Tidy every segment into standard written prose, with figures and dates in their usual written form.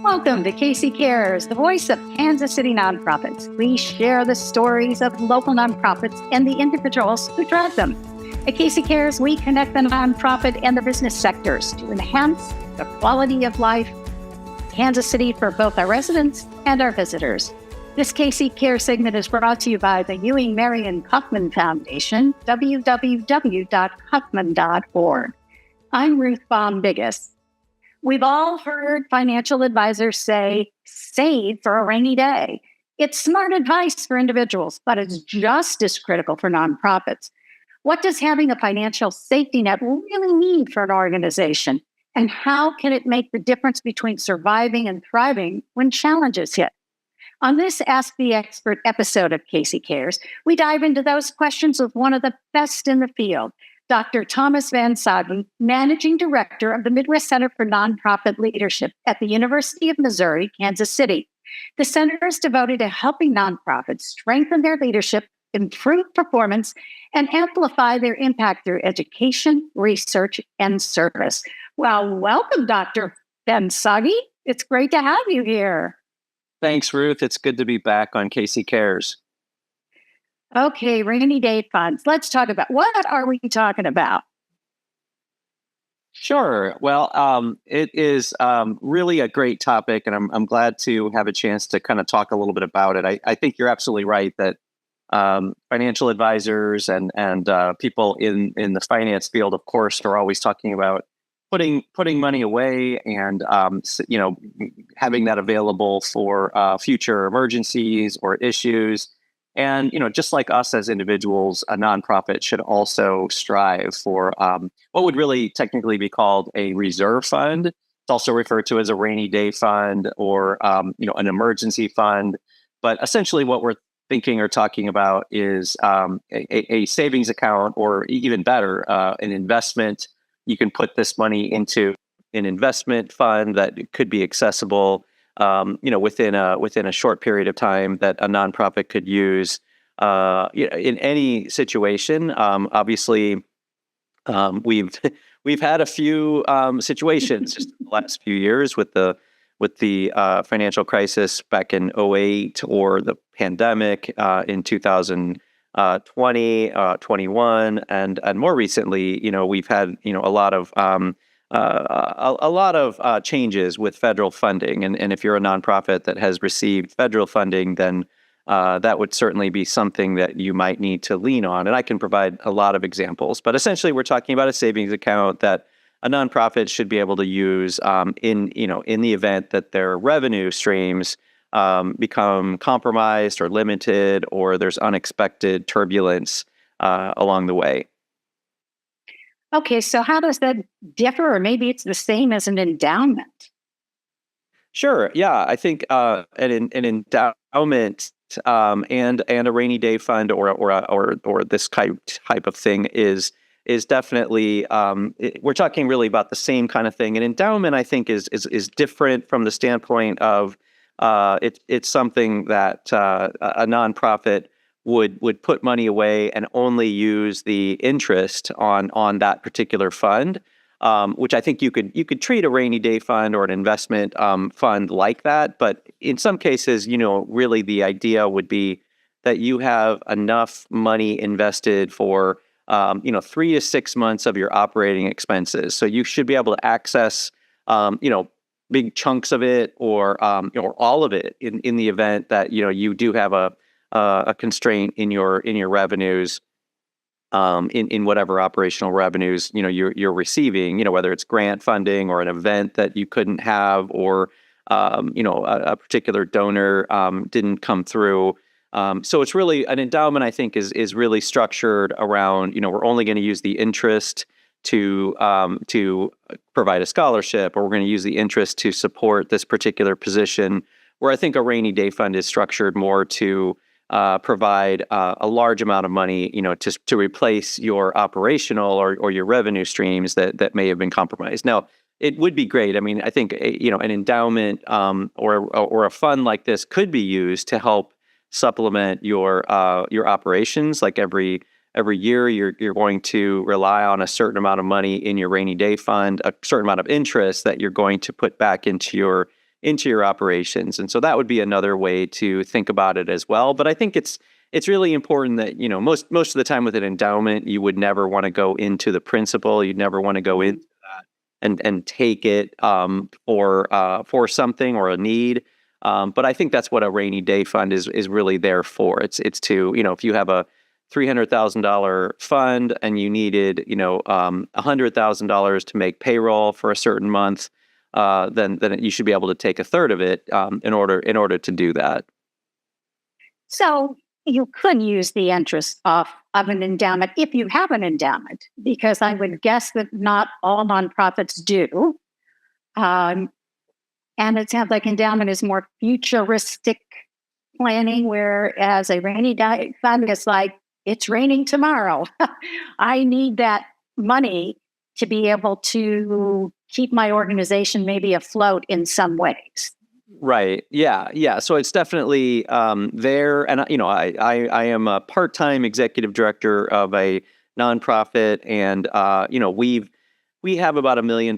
Welcome to Casey Cares, the voice of Kansas City nonprofits. We share the stories of local nonprofits and the individuals who drive them. At Casey Cares, we connect the nonprofit and the business sectors to enhance the quality of life in Kansas City for both our residents and our visitors. This Casey Cares segment is brought to you by the Ewing Marion Kaufman Foundation, www.kaufman.org. I'm Ruth Baum-Biggis. We've all heard financial advisors say, save for a rainy day. It's smart advice for individuals, but it's just as critical for nonprofits. What does having a financial safety net really mean for an organization? And how can it make the difference between surviving and thriving when challenges hit? On this Ask the Expert episode of Casey Cares, we dive into those questions with one of the best in the field, Dr. Thomas Vansaghi, Managing Director of the Midwest Center for Nonprofit Leadership at the University of Missouri, Kansas City. The center is devoted to helping nonprofits strengthen their leadership, improve performance, and amplify their impact through education, research, and service. Well, welcome, Dr. Vansaghi. It's great to have you here. Thanks, Ruth. It's good to be back on Casey Cares. Okay, rainy day funds. Let's talk about, what are we talking about? Sure. Well, it is really a great topic, and I'm glad to have a chance to kind of talk a little bit about it. I think you're absolutely right that financial advisors and people in the finance field, of course, are always talking about putting money away and having that available for future emergencies or issues. And, just like us as individuals, a nonprofit should also strive for what would really technically be called a reserve fund. It's also referred to as a rainy day fund or, an emergency fund. But essentially what we're thinking or talking about is a savings account, or even better, an investment. You can put this money into an investment fund that could be accessible within a short period of time that a nonprofit could use, in any situation. Obviously, we've had a few situations just in the last few years with the financial crisis back in 2008, or the pandemic in 2020, 21, and more recently, we've had a lot of changes with federal funding, and if you're a nonprofit that has received federal funding, then that would certainly be something that you might need to lean on. And I can provide a lot of examples, but essentially, we're talking about a savings account that a nonprofit should be able to use in the event that their revenue streams become compromised or limited, or there's unexpected turbulence along the way. Okay, so how does that differ? Or maybe it's the same as an endowment. Sure. Yeah, I think an endowment and a rainy day fund or this type of thing is definitely we're talking really about the same kind of thing. An endowment, I think, is different from the standpoint of it's something that a nonprofit would put money away and only use the interest on that particular fund, which I think you could treat a rainy day fund or an investment fund like that. But in some cases, really the idea would be that you have enough money invested for 3 to 6 months of your operating expenses. So you should be able to access big chunks of it, or all of it in the event that you do have a constraint in your revenues, in whatever operational revenues you're receiving, whether it's grant funding or an event that you couldn't have, or a particular donor didn't come through. So it's really an endowment, I think, is really structured around we're only going to use the interest to provide a scholarship, or we're going to use the interest to support this particular position. Where I think a rainy day fund is structured more to provide a large amount of money, to replace your operational or your revenue streams that may have been compromised. Now, it would be great. I mean, I think an endowment or a fund like this could be used to help supplement your operations. Like every year, you're going to rely on a certain amount of money in your rainy day fund, a certain amount of interest that you're going to put back into your into your operations. And so that would be another way to think about it as well. But I think it's really important that, most of the time with an endowment, you would never want to go into the principal. You'd never want to go into that and take it for something or a need. But I think that's what a rainy day fund is really there for. It's to, if you have a $300,000 fund and you needed, $100,000 to make payroll for a certain month, then you should be able to take a third of it in order to do that. So you could use the interest of an endowment if you have an endowment, because I would guess that not all nonprofits do. And it sounds like endowment is more futuristic planning, whereas a rainy day fund is like, it's raining tomorrow. I need that money to be able to keep my organization maybe afloat in some ways. Right. Yeah. Yeah. So it's definitely there. And, I am a part-time executive director of a nonprofit, and, we have about $1 million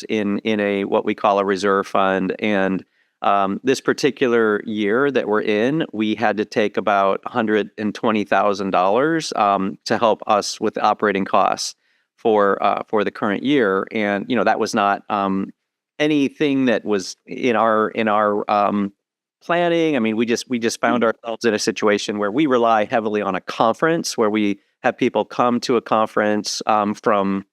in a what we call a reserve fund. And this particular year that we're in, we had to take about $120,000 to help us with operating costs for the current year. And that was not anything that was in our planning. I mean, we just found ourselves in a situation where we rely heavily on a conference, where we have people come to a conference from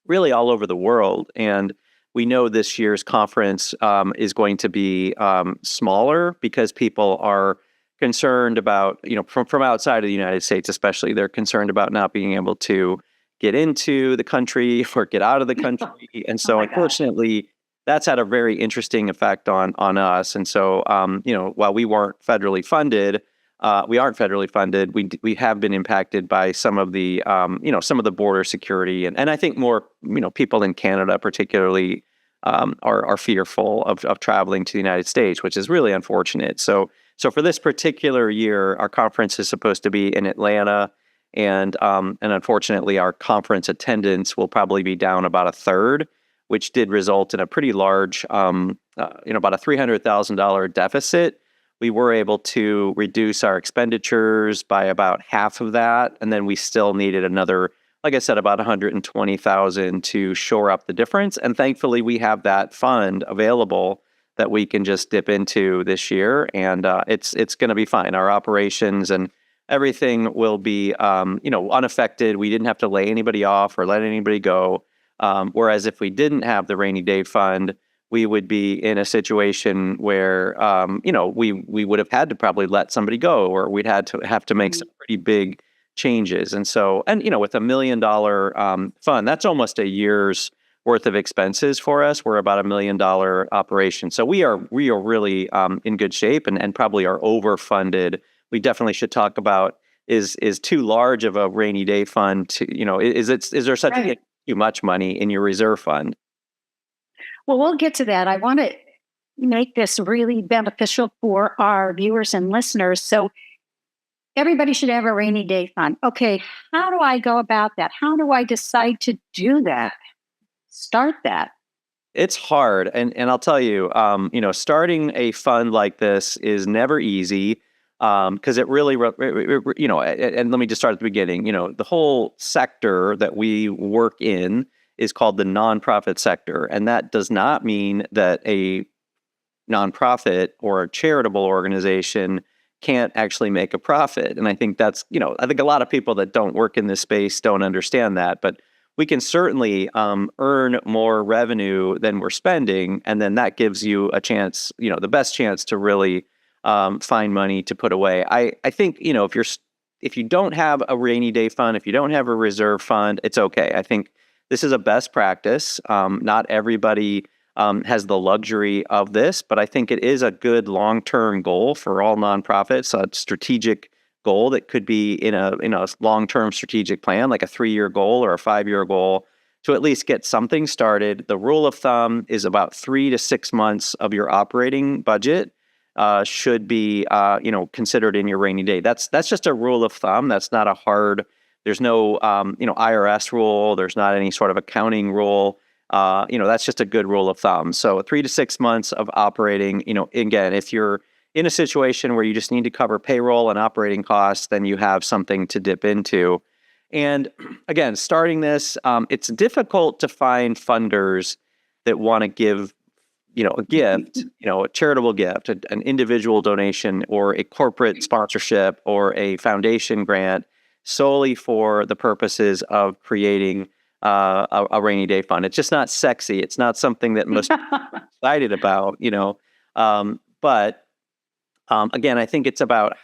really all over the world. And we know this year's conference is going to be smaller because people are concerned about, from outside of the United States especially, they're concerned about not being able to get into the country or get out of the country. And so unfortunately, that's had a very interesting effect on us. And so, while we weren't federally funded, we aren't federally funded. We have been impacted by some of the, some of the border security, and I think more, people in Canada particularly are fearful of traveling to the United States, which is really unfortunate. So for this particular year, our conference is supposed to be in Atlanta, and unfortunately, our conference attendance will probably be down about a third, which did result in a pretty large, about a $300,000 deficit. We were able to reduce our expenditures by about half of that, and then we still needed another, like I said, about $120,000 to shore up the difference. And thankfully, we have that fund available that we can just dip into this year, and it's going to be fine. Our operations and everything will be, unaffected. We didn't have to lay anybody off or let anybody go. Whereas if we didn't have the rainy day fund, we would be in a situation where, we would have had to probably let somebody go, or we'd have to make some pretty big changes. And so, with $1 million fund, that's almost a year's worth of expenses for us. We're about $1 million operation. So we are really in good shape, and probably are overfunded. We definitely should talk about is too large of a rainy day fund to, is there such a too much money in your reserve fund? Well, we'll get to that. I want to make this really beneficial for our viewers and listeners. So everybody should have a rainy day fund. Okay, how do I go about that? How do I decide to do that? Start that. It's hard, and I'll tell you, starting a fund like this is never easy, because it really, and let me just start at the beginning. The whole sector that we work in is called the nonprofit sector, and that does not mean that a nonprofit or a charitable organization can't actually make a profit. And I think that's, I think a lot of people that don't work in this space don't understand that, but we can certainly earn more revenue than we're spending, and then that gives you a chance, the best chance to really find money to put away. I think, if you don't have a rainy day fund, if you don't have a reserve fund, it's okay. I think this is a best practice. Not everybody has the luxury of this, but I think it is a good long-term goal for all nonprofits, a strategic goal that could be in a long-term strategic plan, like a 3-year goal or a 5-year goal, to at least get something started. The rule of thumb is about 3 to 6 months of your operating budget should be considered in your rainy day. That's just a rule of thumb. That's not a hard. There's no IRS rule. There's not any sort of accounting rule. That's just a good rule of thumb. So 3 to 6 months of operating, again, if you're in a situation where you just need to cover payroll and operating costs, then you have something to dip into. And again, starting this, it's difficult to find funders that want to give, a gift, a charitable gift, an individual donation, or a corporate sponsorship, or a foundation grant solely for the purposes of creating a rainy day fund. It's just not sexy. It's not something that most people are excited about, But again, I think it's about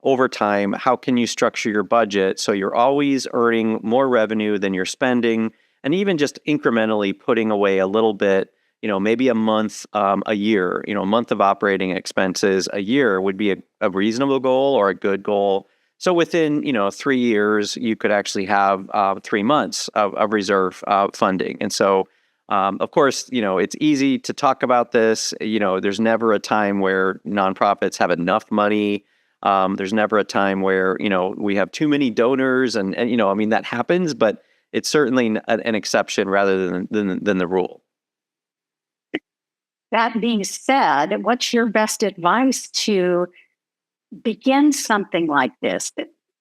over time, how can you structure your budget so you're always earning more revenue than you're spending, and even just incrementally putting away a little bit, maybe a month a year, a month of operating expenses a year would be a reasonable goal or a good goal. So within, 3 years, you could actually have 3 months of reserve funding. And so, of course, it's easy to talk about this. There's never a time where nonprofits have enough money. There's never a time where, we have too many donors and that happens, but it's certainly an exception rather than the rule. That being said, what's your best advice to begin something like this?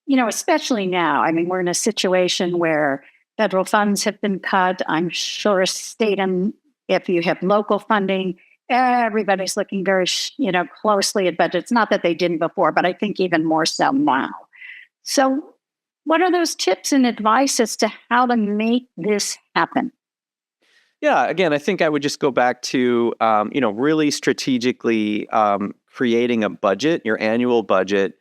Especially now. I mean, we're in a situation where federal funds have been cut. I'm sure state and if you have local funding, everybody's looking very, closely at budgets. Not that they didn't before, but I think even more so now. So, what are those tips and advice as to how to make this happen? Yeah, again, I think I would just go back to, really strategically creating a budget, your annual budget,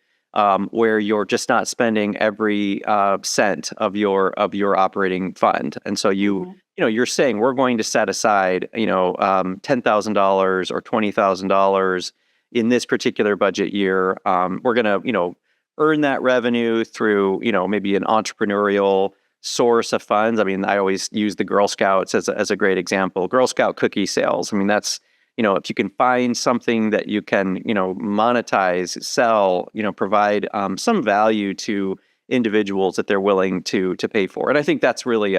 where you're just not spending every cent of your operating fund. And so you're saying we're going to set aside, $10,000 or $20,000 in this particular budget year. We're going to, earn that revenue through, maybe an entrepreneurial source of funds. I mean, I always use the Girl Scouts as a great example. Girl Scout cookie sales. I mean, that's, if you can find something that you can, monetize, sell, provide some value to individuals that they're willing to pay for. And I think that's really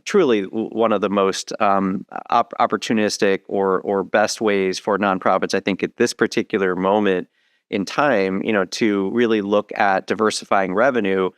truly one of the most opportunistic or best ways for nonprofits, I think, at this particular moment in time, to really look at diversifying revenue.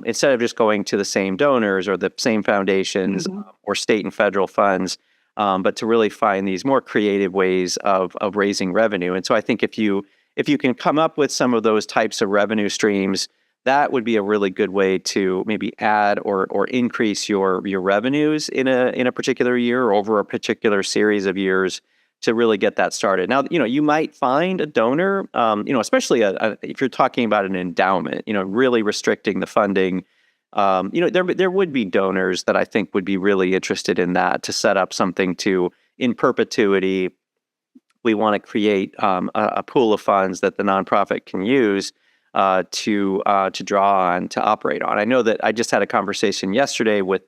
Instead of just going to the same donors or the same foundations or state and federal funds, but to really find these more creative ways of raising revenue. And so I think if you can come up with some of those types of revenue streams, that would be a really good way to maybe add or increase your revenues in a particular year or over a particular series of years to really get that started. Now, you might find a donor, especially if you're talking about an endowment, really restricting the funding. There would be donors that I think would be really interested in that, to set up something in perpetuity. We want to create a pool of funds that the nonprofit can use to draw on, to operate on. I know that I just had a conversation yesterday with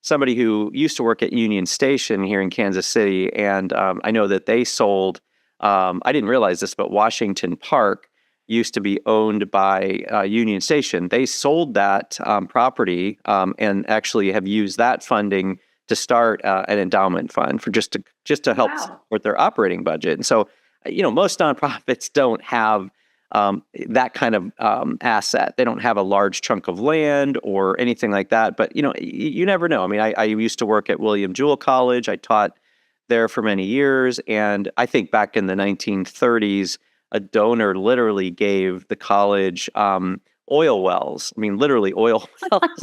somebody who used to work at Union Station here in Kansas City, and I know that they sold. I didn't realize this, but Washington Park used to be owned by Union Station. They sold that property and actually have used that funding to start an endowment fund for just to help support their operating budget. And so, most nonprofits don't have that kind of asset. They don't have a large chunk of land or anything like that. But you never know. I mean, I used to work at William Jewell College. I taught there for many years, and I think back in the 1930s, a donor literally gave the college oil wells. I mean, literally oil wells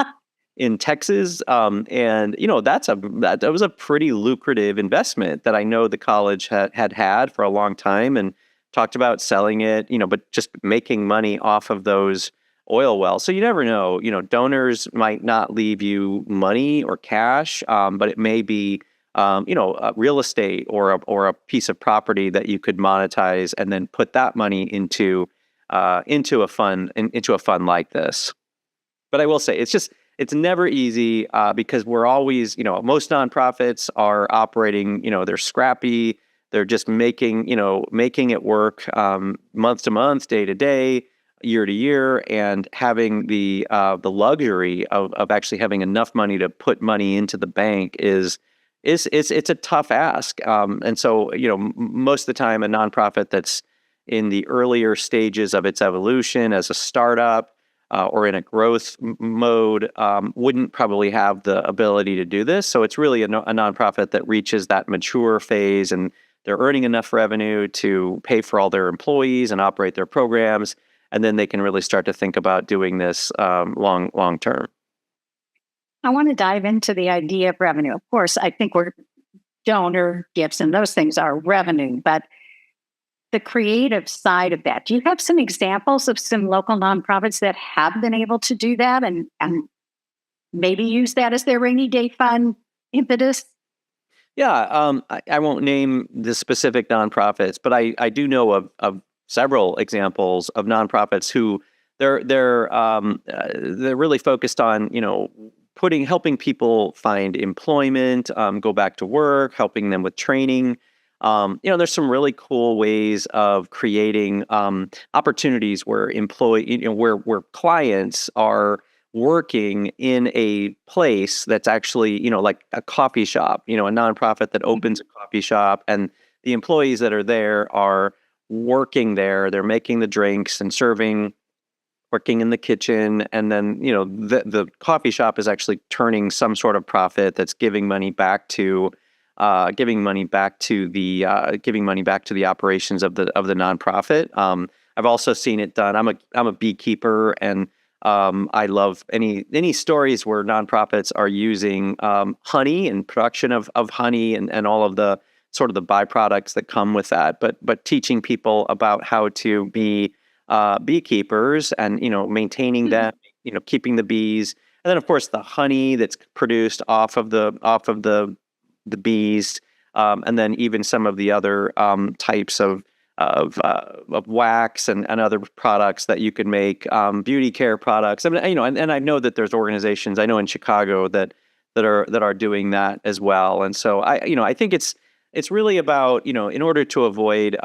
in Texas, and that was a pretty lucrative investment that I know the college had for a long time, and talked about selling it, but just making money off of those oil wells. So you never know. Donors might not leave you money or cash, but it may be real estate or a piece of property that you could monetize and then put that money into a fund like this. But I will say it's never easy because we're always, most nonprofits are operating, they're scrappy. They're just making it work month to month, day to day. year to year, and having the luxury of actually having enough money to put money into the bank it's a tough ask. And so, most of the time, a nonprofit that's in the earlier stages of its evolution as a startup or in a growth mode wouldn't probably have the ability to do this. So it's really a nonprofit that reaches that mature phase and they're earning enough revenue to pay for all their employees and operate their programs. And then they can really start to think about doing this long term. I want to dive into the idea of revenue. Of course, I think we're donor gifts and those things are revenue, but the creative side of that. Do you have some examples of some local nonprofits that have been able to do that and maybe use that as their rainy day fund impetus? Yeah, I won't name the specific nonprofits, but I do know of several examples of nonprofits who they're really focused on helping people find employment, go back to work, helping them with training. There's some really cool ways of creating opportunities where where clients are working in a place that's actually, like a coffee shop, a nonprofit that opens a coffee shop, and the employees that are there are working there. They're making the drinks and serving, working in the kitchen, and then the coffee shop is actually turning some sort of profit that's giving money back to the operations of the nonprofit. I've also seen it done. I'm a beekeeper, and I love any stories where nonprofits are using honey and production of honey and all of the sort of the byproducts that come with that, but teaching people about how to be beekeepers and maintaining them, keeping the bees, and then of course the honey that's produced off of the bees, and then even some of the other types of wax and other products that you can make, beauty care products. I mean, and I know that there's organizations I know in Chicago that are doing that as well. And so I think it's really about in order to avoid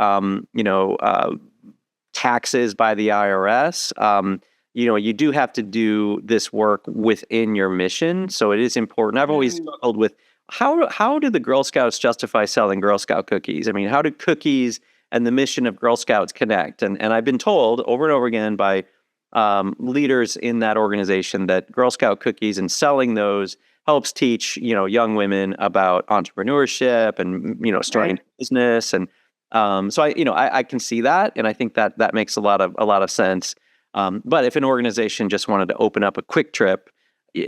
taxes by the IRS. You do have to do this work within your mission. So it is important. I've always struggled with how do the Girl Scouts justify selling Girl Scout cookies? I mean, how do cookies and the mission of Girl Scouts connect? And I've been told over and over again by leaders in that organization that Girl Scout cookies and selling those helps teach young women about entrepreneurship and starting a business. And so I can see that, and I think that makes a lot of sense. But if an organization just wanted to open up a quick trip, the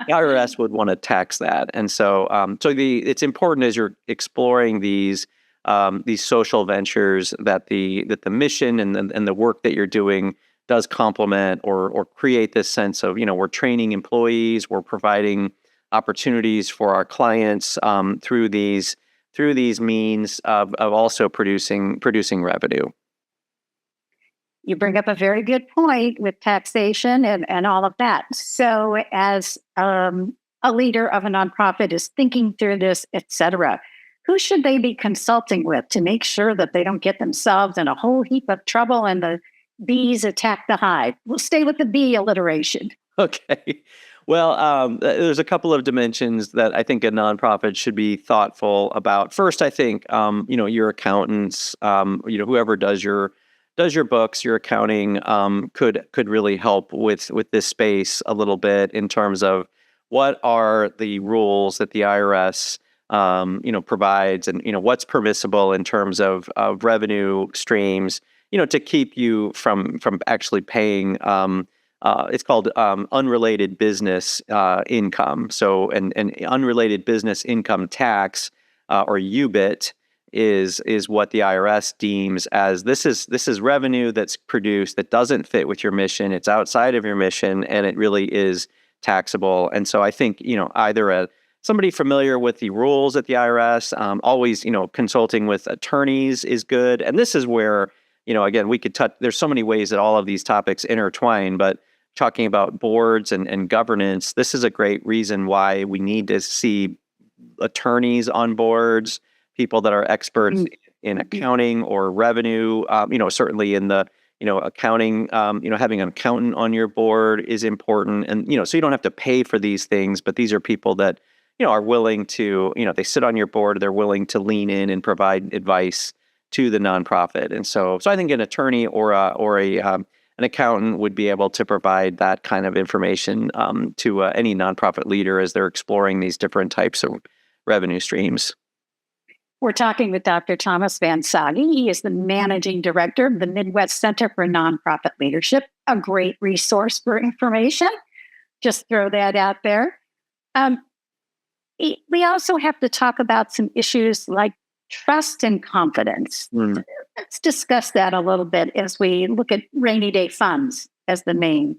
IRS would want to tax that. And so it's important as you're exploring these social ventures that the mission and the work that you're doing does complement or create this sense of we're training employees, we're providing opportunities for our clients through these means of also producing revenue. You bring up a very good point with taxation and all of that. So as a leader of a nonprofit is thinking through this, et cetera, who should they be consulting with to make sure that they don't get themselves in a whole heap of trouble and the bees attack the hive? We'll stay with the bee alliteration. Okay. Well, there's a couple of dimensions that I think a nonprofit should be thoughtful about. First, I think, your accountants, whoever does your books, your accounting, could really help with this space a little bit in terms of what are the rules that the IRS, provides, and what's permissible in terms of revenue streams, to keep you from actually paying. It's called unrelated business income. So, and unrelated business income tax, or UBIT, is what the IRS deems as this is revenue that's produced that doesn't fit with your mission. It's outside of your mission, and it really is taxable. And so I think either somebody familiar with the rules at the IRS, always consulting with attorneys is good. And this is where again we could touch. There's so many ways that all of these topics intertwine, but talking about boards and governance, this is a great reason why we need to see attorneys on boards, people that are experts in accounting or revenue, certainly in the accounting, having an accountant on your board is important. And, so you don't have to pay for these things, but these are people that, are willing to, they sit on your board, they're willing to lean in and provide advice to the nonprofit. And so I think an attorney or an accountant would be able to provide that kind of information to any nonprofit leader as they're exploring these different types of revenue streams. We're talking with Dr. Thomas Vansaghi. He is the managing director of the Midwest Center for Nonprofit Leadership, a great resource for information. Just throw that out there. We also have to talk about some issues like trust and confidence. Let's discuss that a little bit as we look at rainy day funds as the main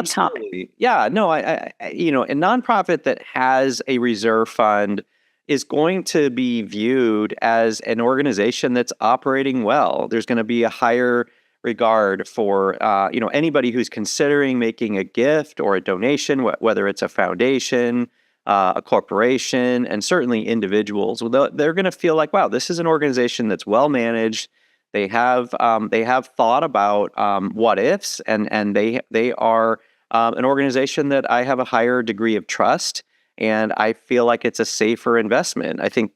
topic. Yeah, no, a nonprofit that has a reserve fund is going to be viewed as an organization that's operating well. There's going to be a higher regard for anybody who's considering making a gift or a donation, whether it's a foundation, a corporation, and certainly individuals. They're going to feel like, wow, this is an organization that's well managed. They have thought about what ifs, and they are an organization that I have a higher degree of trust. And I feel like it's a safer investment. I think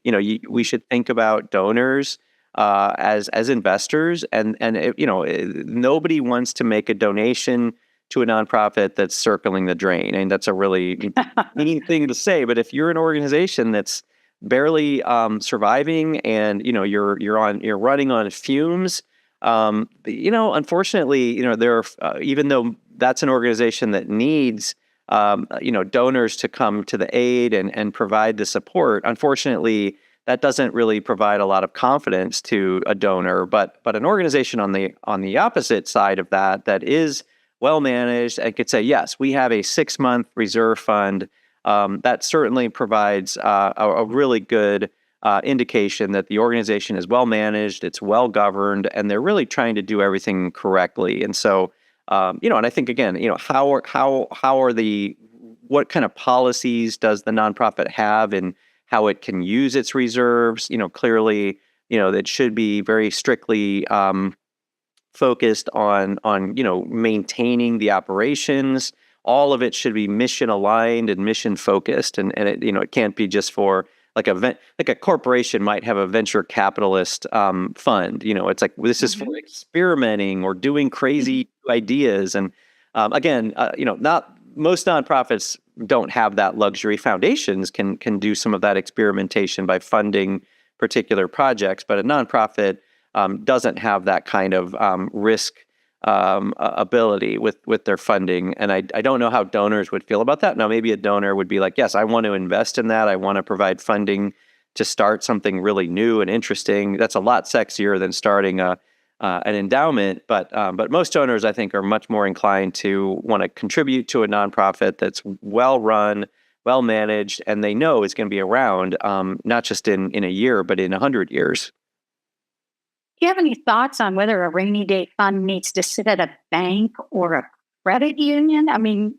we should think about donors as investors, and nobody wants to make a donation to a nonprofit that's circling the drain. And that's a really mean thing to say. But if you're an organization that's barely surviving, and you're running on fumes, unfortunately, there are, even though that's an organization that needs donors to come to the aid and provide the support. Unfortunately, that doesn't really provide a lot of confidence to a donor. But an organization on the opposite side of that is well managed and could say, yes, we have a 6-month reserve fund. That certainly provides a really good indication that the organization is well managed, it's well governed, and they're really trying to do everything correctly. And so. And I think again, what kind of policies does the nonprofit have, and how it can use its reserves? Clearly, that should be very strictly focused on maintaining the operations. All of it should be mission aligned and mission focused, and it can't be just for like a corporation might have a venture capitalist fund. It's like, this is for experimenting or doing crazy ideas. And again, not most nonprofits don't have that luxury. Foundations can do some of that experimentation by funding particular projects, but a nonprofit doesn't have that kind of risk ability with their funding. And I don't know how donors would feel about that. Now, maybe a donor would be like, yes, I want to invest in that. I want to provide funding to start something really new and interesting. That's a lot sexier than starting an endowment. But most donors, I think, are much more inclined to want to contribute to a nonprofit that's well run, well managed, and they know it's going to be around, not just in a year, but in 100 years. Do you have any thoughts on whether a rainy day fund needs to sit at a bank or a credit union? I mean,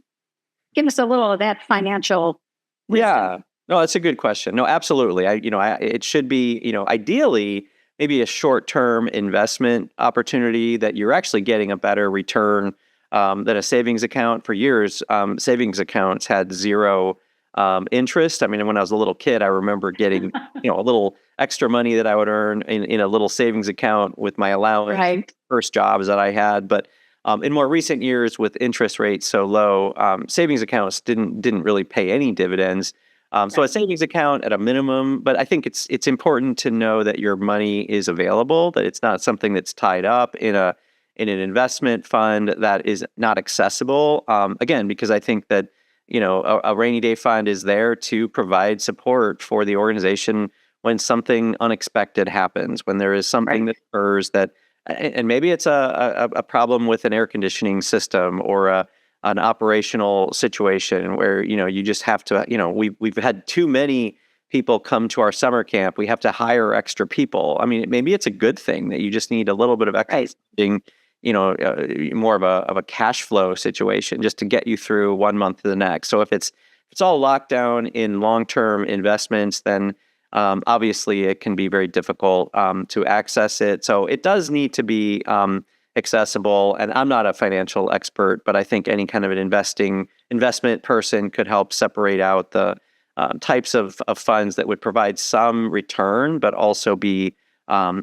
give us a little of that financial wisdom. Yeah, no, that's a good question. No, absolutely. It should be, ideally, maybe a short-term investment opportunity that you're actually getting a better return than a savings account. For years, savings accounts had zero interest. I mean, when I was a little kid, I remember getting, a little extra money that I would earn in a little savings account with my allowance, right. First jobs that I had. But in more recent years, with interest rates so low, savings accounts didn't really pay any dividends. So a savings account at a minimum, but I think it's important to know that your money is available, that it's not something that's tied up in an investment fund that is not accessible. Again, because I think that a rainy day fund is there to provide support for the organization when something unexpected happens, when there is something that occurs that, and maybe it's a problem with an air conditioning system or an operational situation where, you just have to, we've had too many people come to our summer camp. We have to hire extra people. I mean, maybe it's a good thing that you just need a little bit of extra funding, more of a cash flow situation just to get you through 1 month to the next. So if it's all locked down in long-term investments, then obviously it can be very difficult to access it. So it does need to be accessible. And I'm not a financial expert, but I think any kind of an investment person could help separate out the types of funds that would provide some return, but also be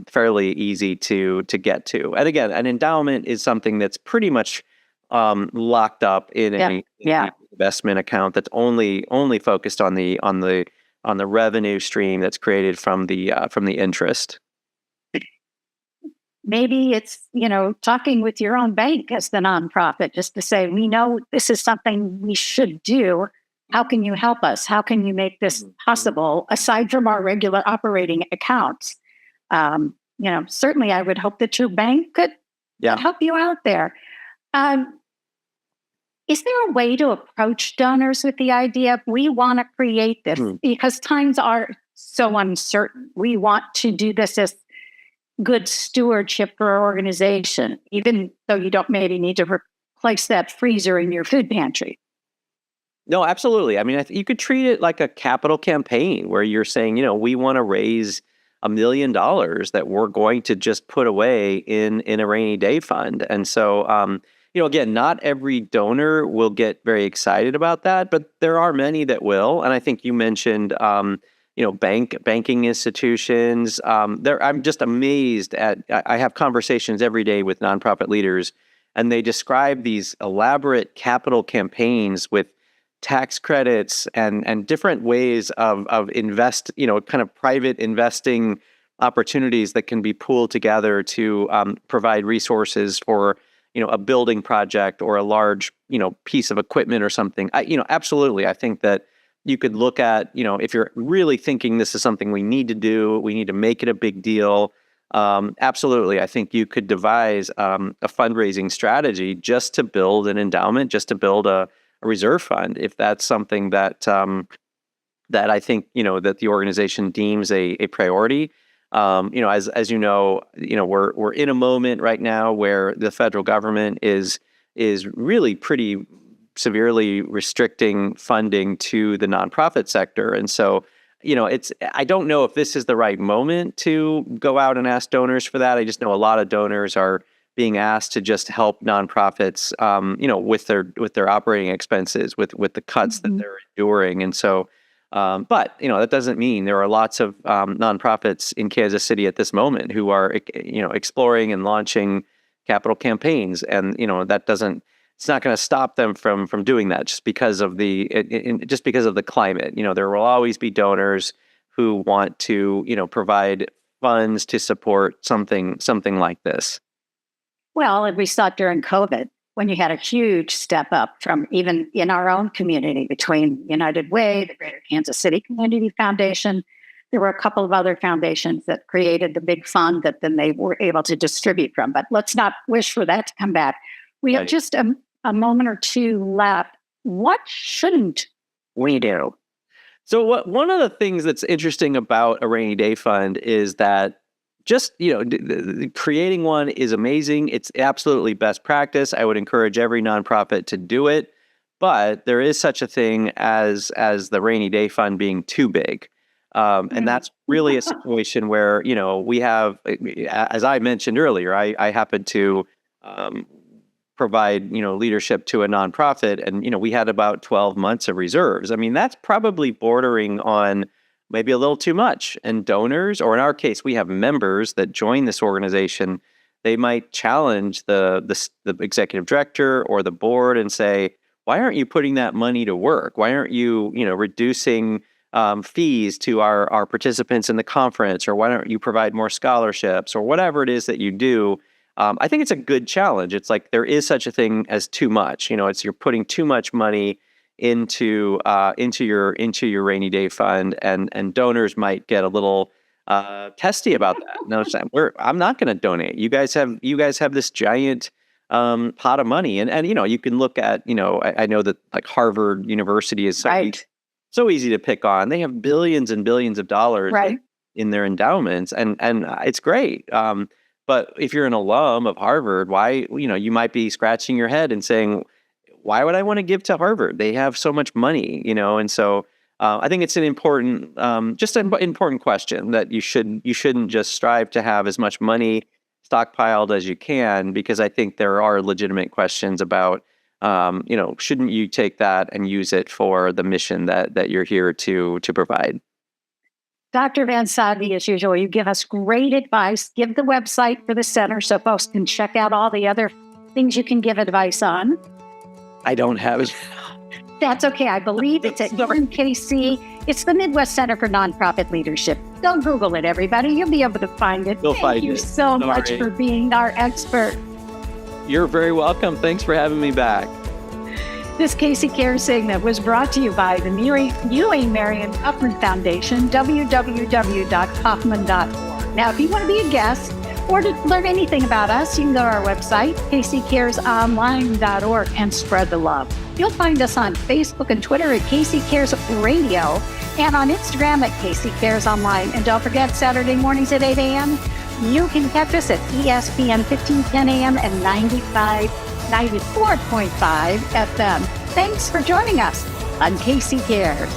fairly easy to get to. And again, an endowment is something that's pretty much locked up in an investment account that's only focused on the revenue stream that's created from the interest. Maybe it's, talking with your own bank as the nonprofit, just to say, we know this is something we should do. How can you help us? How can you make this possible aside from our regular operating accounts? Certainly I would hope that your bank could help you out there. Is there a way to approach donors with the idea, we want to create this because times are so uncertain. We want to do this as good stewardship for our organization, even though you don't maybe need to replace that freezer in your food pantry? No, absolutely. I mean, you could treat it like a capital campaign where you're saying, we want to raise $1 million that we're going to just put away in a rainy day fund. And so, again, not every donor will get very excited about that, but there are many that will. And I think you mentioned, banking institutions. I'm just amazed I have conversations every day with nonprofit leaders, and they describe these elaborate capital campaigns with tax credits and different ways of kind of private investing opportunities that can be pooled together to provide resources for, a building project or a large, piece of equipment or something. Absolutely. I think that you could look at, if you're really thinking this is something we need to do, we need to make it a big deal. Absolutely. I think you could devise a fundraising strategy just to build an endowment, just to build a reserve fund, if that's something that I think, that the organization deems a priority. As we're in a moment right now where the federal government is really pretty severely restricting funding to the nonprofit sector. And so, I don't know if this is the right moment to go out and ask donors for that. I just know a lot of donors are being asked to just help nonprofits, with their operating expenses, with the cuts that they're enduring. And so, but that doesn't mean there are lots of nonprofits in Kansas City at this moment who are, exploring and launching capital campaigns, and it's not going to stop them from doing that just because of the climate. There will always be donors who want to, provide funds to support something like this. Well, and we saw it during COVID when you had a huge step up from even in our own community between United Way, the Greater Kansas City Community Foundation. There were a couple of other foundations that created the big fund that then they were able to distribute from. But let's not wish for that to come back. We have just a moment or two left. What shouldn't we do? So one of the things that's interesting about a rainy day fund is that just, creating one is amazing. It's absolutely best practice. I would encourage every nonprofit to do it. But there is such a thing as the rainy day fund being too big. And that's really a situation where, we have, as I mentioned earlier, I happen to provide, leadership to a nonprofit, and, we had about 12 months of reserves. I mean, that's probably bordering on maybe a little too much. And donors, or in our case, we have members that join this organization. They might challenge the executive director or the board and say, why aren't you putting that money to work? Why aren't you, reducing fees to our participants in the conference? Or why don't you provide more scholarships, or whatever it is that you do? I think it's a good challenge. It's like there is such a thing as too much. You're putting too much money into your rainy day fund, and donors might get a little testy about that. No, I'm not going to donate. You guys have this giant pot of money, and you can look at I know that like Harvard University is so easy to pick on. They have billions and billions of dollars in their endowments, and it's great. But if you're an alum of Harvard, why you might be scratching your head and saying, why would I want to give to Harvard? They have so much money, and so I think it's an important, just an important question that you shouldn't just strive to have as much money stockpiled as you can, because I think there are legitimate questions about, shouldn't you take that and use it for the mission that you're here to provide? Dr. Vansaghi, as usual, you give us great advice. Give the website for the center so folks can check out all the other things you can give advice on. I don't have it. That's okay. I believe it's at UMKC. It's the Midwest Center for Nonprofit Leadership. Don't Google it, everybody. You'll be able to find it. Thank you so much for being our expert. You're very welcome. Thanks for having me back. This Casey Cares segment was brought to you by the Ewing Marion Kaufman Foundation, www.kaufman.org. Now, if you want to be a guest or to learn anything about us, you can go to our website, caseycaresonline.org, and spread the love. You'll find us on Facebook and Twitter at Casey Cares Radio and on Instagram at Casey Cares Online. And don't forget, Saturday mornings at 8 a.m., you can catch us at ESPN 1510 a.m. and 94.5 FM. Thanks for joining us on Casey Cares.